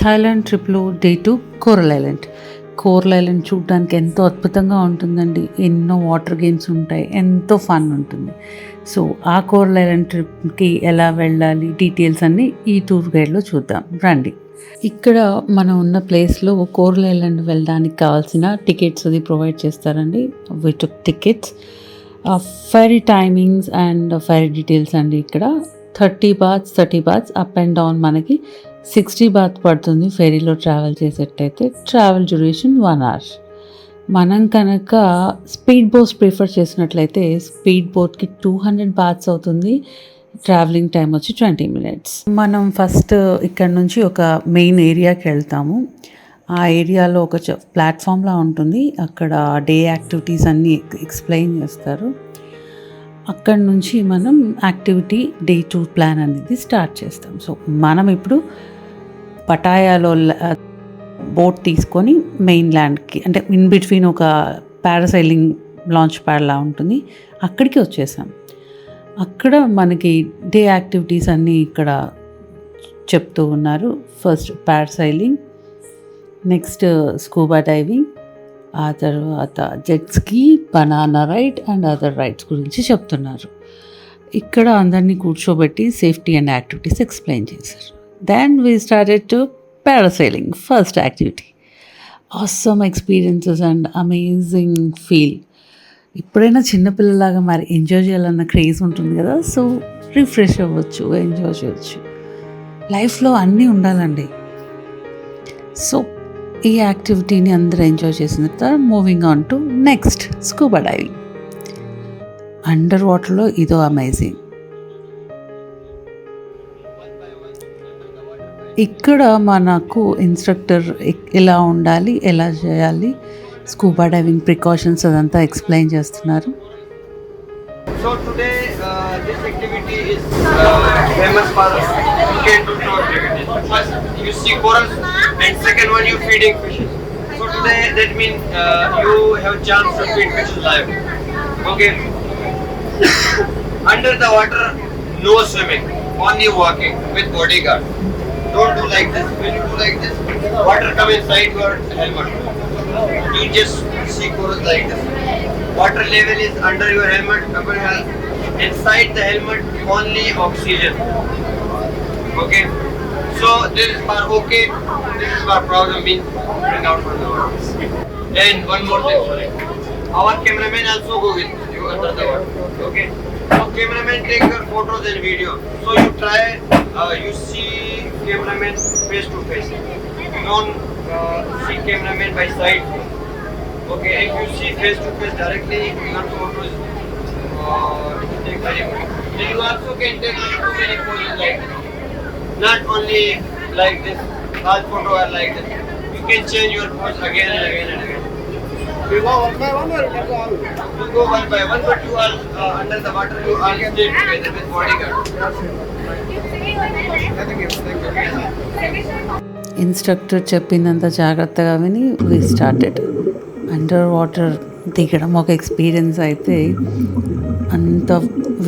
Thailand ట్రిప్లో day 2 coral island. Coral island చూడడానికి ఎంతో అద్భుతంగా ఉంటుందండి. ఎన్నో వాటర్ గేమ్స్ ఉంటాయి, ఎంతో ఫన్ ఉంటుంది. సో ఆ కోరల్ ఐలాండ్ ట్రిప్కి ఎలా వెళ్ళాలి డీటెయిల్స్ అన్నీ ఈ టూర్ గైడ్లో చూద్దాం రండి. ఇక్కడ మనం ఉన్న ప్లేస్లో కోరల్ ఐలాండ్ వెళ్ళడానికి కావాల్సిన టికెట్స్ అది ప్రొవైడ్ చేస్తారండి. We took tickets, ferry timings and ferry details అండి. ఇక్కడ 30 బాత్స్ అప్ అండ్ డౌన్ మనకి 60 బాత్ పడుతుంది. ఫెరీలో ట్రావెల్ చేసేటైతే ట్రావెల్ డ్యూరేషన్ 1 hour. మనం కనుక స్పీడ్ బోట్స్ ప్రిఫర్ చేసినట్లయితే స్పీడ్ బోట్కి 200 బాత్స్ అవుతుంది. ట్రావెలింగ్ టైం వచ్చి 20 minutes. మనం ఫస్ట్ ఇక్కడ నుంచి ఒక మెయిన్ ఏరియాకి వెళ్తాము. ఆ ఏరియాలో ఒక ప్లాట్ఫామ్లా ఉంటుంది. అక్కడ డే యాక్టివిటీస్ అన్నీ ఎక్స్ప్లెయిన్ చేస్తారు. అక్కడ నుంచి మనం యాక్టివిటీ డే 2 ప్లాన్ అనేది స్టార్ట్ చేస్తాం. సో మనం ఇప్పుడు పటాయాలో బోట్ తీసుకొని మెయిన్ ల్యాండ్కి, అంటే ఇన్ బిట్వీన్ ఒక పారాసైలింగ్ లాంచ్ ప్యాడ్లా ఉంటుంది, అక్కడికి వచ్చేసాం. అక్కడ మనకి డే యాక్టివిటీస్ అన్నీ ఇక్కడ చెప్తూ ఉన్నారు. First parasailing, next scuba diving, ఆ తర్వాత jet ski, banana ride and other rides గురించి చెప్తున్నారు. ఇక్కడ అందరినీ కూర్చోబెట్టి సేఫ్టీ అండ్ యాక్టివిటీస్ ఎక్స్ప్లెయిన్ చేశారు. Then we started to parasailing, first activity. Awesome experiences and amazing feel. ఇప్పుడైనా చిన్నపిల్లలాగా మరి ఎంజాయ్ చేయాలన్న క్రేజ్ ఉంటుంది కదా, సో రిఫ్రెష్ అవ్వచ్చు, ఎంజాయ్ చేయవచ్చు. లైఫ్లో అన్నీ ఉండాలండి. సో ఈ యాక్టివిటీని అందరూ ఎంజాయ్ చేసిన తర్వాత moving on to next scuba diving. Under వాటర్లో ఇదో అమేజింగ్. ఇక్కడ మనకు ఇన్స్ట్రక్టర్ ఎలా ఉండాలి, ఎలా చేయాలి, స్కూబా డైవింగ్ ప్రికాషన్స్ అదంతా ఎక్స్ప్లెయిన్ చేస్తున్నారు. So today this activity is famous for you can do two activities. First you see corals and second one you feeding fishes. So today that means you have chance to feed fishes live. Okay. Under the water no swimming, only walking with bodyguard. Don't do like this. When you do like this, water come inside your helmet. You just see corals like this. Water level is under your helmet, inside the helmet only oxygen. Okay, so this is for okay, this is for problem, means bring out from the water. And one more thing, sorry, our cameraman also go with you under the water. Okay, so cameraman take your photos and video. So you try, you see cameraman face to face. You don't see cameraman by side. Okay, if you see face to face directly, your photos take very good. Then you also can take too many poses like this. Not only like this, all photo are like this. You can change your pose again and again and again. You go one by one or you go all? You go one by one, but you are under the water, you all stay together with bodyguard. Instructor చెప్పినంత జాగ్రత్తగా విని we started. Under water దిగడం ఒక experience అయితే, అంత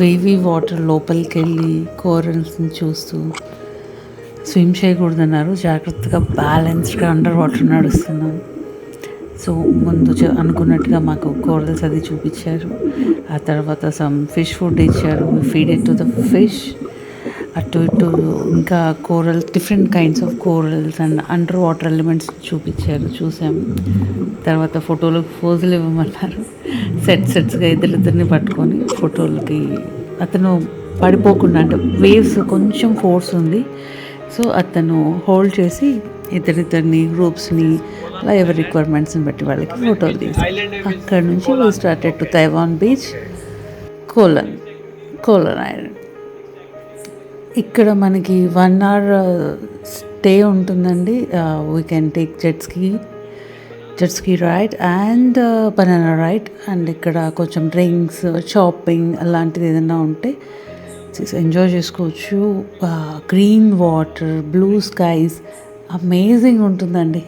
wavy water లోపలికి వెళ్ళి కోరల్స్ని చూస్తూ స్విమ్ చేయకూడదన్నారు. జాగ్రత్తగా బ్యాలెన్స్డ్గా అండర్ వాటర్ నడుస్తున్నాం. సో ముందు అనుకున్నట్టుగా మాకు కోరల్స్ అది చూపించారు. ఆ తర్వాత సమ్ ఫిష్ ఫుడ్ ఇచ్చారు. Feed it to the fish. అటు ఇటు ఇంకా coral, different kinds of corals and under water elements చూసాము. తర్వాత ఫోటోలకు పోజులు ఇవ్వమన్నారు. సెట్స్గా ఇద్దరిని పట్టుకొని ఫోటోలకి, అతను పడిపోకుండా, అంటే వేవ్స్ కొంచెం ఫోర్స్ ఉంది, సో అతను హోల్డ్ చేసి ఇద్దరిని గ్రూప్స్ని అలా ఎవరి రిక్వైర్మెంట్స్ని బట్టి వాళ్ళకి ఫోటోలు తీసి అక్కడ నుంచి we started to Tawaen beach, Koh Larn island. ఇక్కడ మనకి 1 hour స్టే ఉంటుందండి. We can take jet ski ride and banana ride. And ఇక్కడ కొంచెం డ్రింక్స్, షాపింగ్ అలాంటిది ఏదైనా ఉంటే ఎంజాయ్ చేసుకోవచ్చు. Green water, blue skies, amazing ఉంటుందండి.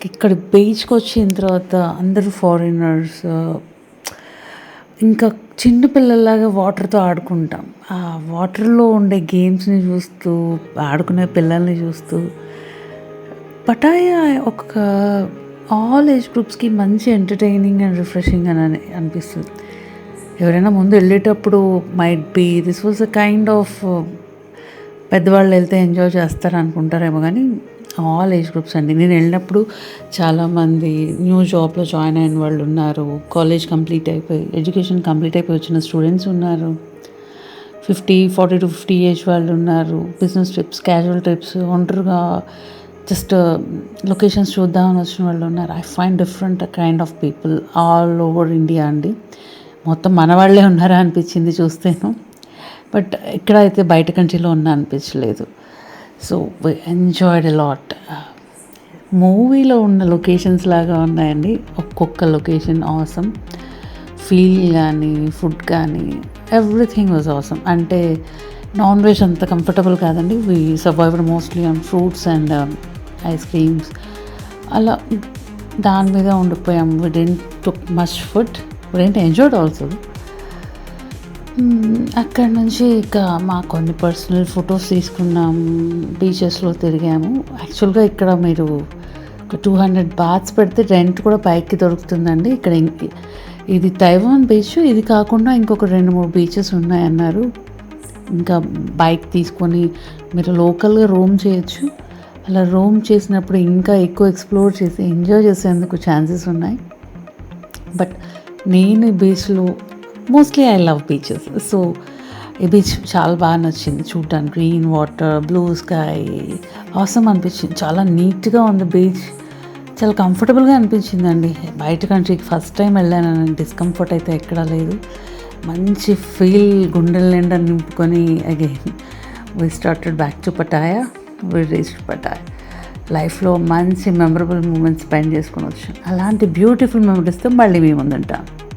ఇక్కడ బీచ్కి వచ్చిన తర్వాత అందరూ ఫారినర్స్, ఇంకా చిన్నపిల్లల్లాగా వాటర్తో ఆడుకుంటాం. ఆ వాటర్లో ఉండే గేమ్స్ని చూస్తూ, ఆడుకునే పిల్లల్ని చూస్తూ పటాయా ఒక ఆల్ ఏజ్ గ్రూప్స్కి మంచి ఎంటర్టైనింగ్ అండ్ రిఫ్రెషింగ్ అని అనిపిస్తుంది. ఎవరైనా ముందు వెళ్ళేటప్పుడు might be this was a kind of పెద్దవాళ్ళు వెళ్తే ఎంజాయ్ చేస్తారు అనుకుంటారేమో, కానీ ఆల్ ఏజ్ గ్రూప్స్ అండి. నేను వెళ్ళినప్పుడు చాలామంది న్యూ జాబ్లో జాయిన్ అయిన వాళ్ళు ఉన్నారు, కాలేజ్ కంప్లీట్ అయిపోయి ఎడ్యుకేషన్ కంప్లీట్ అయిపోయి వచ్చిన స్టూడెంట్స్ ఉన్నారు, 40 to 50 ఏజ్ వాళ్ళు ఉన్నారు, బిజినెస్ ట్రిప్స్, క్యాజువల్ ట్రిప్స్, ఒంటరిగా జస్ట్ లొకేషన్స్ చూద్దామని వచ్చిన వాళ్ళు ఉన్నారు. I find different kind of people all over India అండి. మొత్తం మన వాళ్ళే ఉన్నారా అనిపించింది చూస్తేను, బట్ ఇక్కడ అయితే బయట కంట్రీలో ఉన్నా అనిపించలేదు. So we enjoyed a lot. మూవీలో ఉన్న లొకేషన్స్ లాగా ఉన్నాయండి ఒక్కొక్క లొకేషన్. ఆసమ్ ఫీల్ కానీ ఫుడ్ కానీ ఎవ్రీథింగ్ వాజ్ ఆసమ్. అంటే నాన్ వెజ్ అంత కంఫర్టబుల్ కాదండి. We survived mostly on fruits and ice creams, అలా దాని మీద ఉండిపోయాం. We didn't took much food, we didn't enjoyed also. అక్కడ నుంచి ఇక మా కొన్ని పర్సనల్ ఫొటోస్ తీసుకున్నాం, బీచెస్లో తిరిగాము. యాక్చువల్గా ఇక్కడ మీరు ఒక 200 బాత్స్ పెడితే రెంట్ కూడా పైకి దొరుకుతుందండి. ఇక్కడ ఇది తైవాన్ బీచ్, ఇది కాకుండా ఇంకొక 2-3 బీచెస్ ఉన్నాయన్నారు. ఇంకా బైక్ తీసుకొని మీరు లోకల్గా రోమ్ చేయొచ్చు. అలా రోమ్ చేసినప్పుడు ఇంకా ఎక్కువ ఎక్స్ప్లోర్ చేసి ఎంజాయ్ చేసేందుకు ఛాన్సెస్ ఉన్నాయి. బట్ నేను ఈ బీచ్లో mostly I love beaches. So ఈ బీచ్ చాలా బాగా నచ్చింది చూడడానికి. Green water, blue sky, awesome అనిపించింది. చాలా నీట్గా ఉంది బీచ్, చాలా కంఫర్టబుల్గా అనిపించిందండి. బయట కంట్రీకి ఫస్ట్ టైం వెళ్ళాను, డిస్కంఫర్ట్ అయితే ఎక్కడా లేదు. మంచి ఫీల్ గుండెల నిండా నింపుకొని again we started back to Pattaya. We reached Pattaya. లైఫ్లో మంచి మెమరబుల్ మూమెంట్స్ స్పెండ్ చేసుకొని వచ్చాను. అలాంటి బ్యూటిఫుల్ మెమరీస్తో మళ్ళీ మేము ముందుంటాం.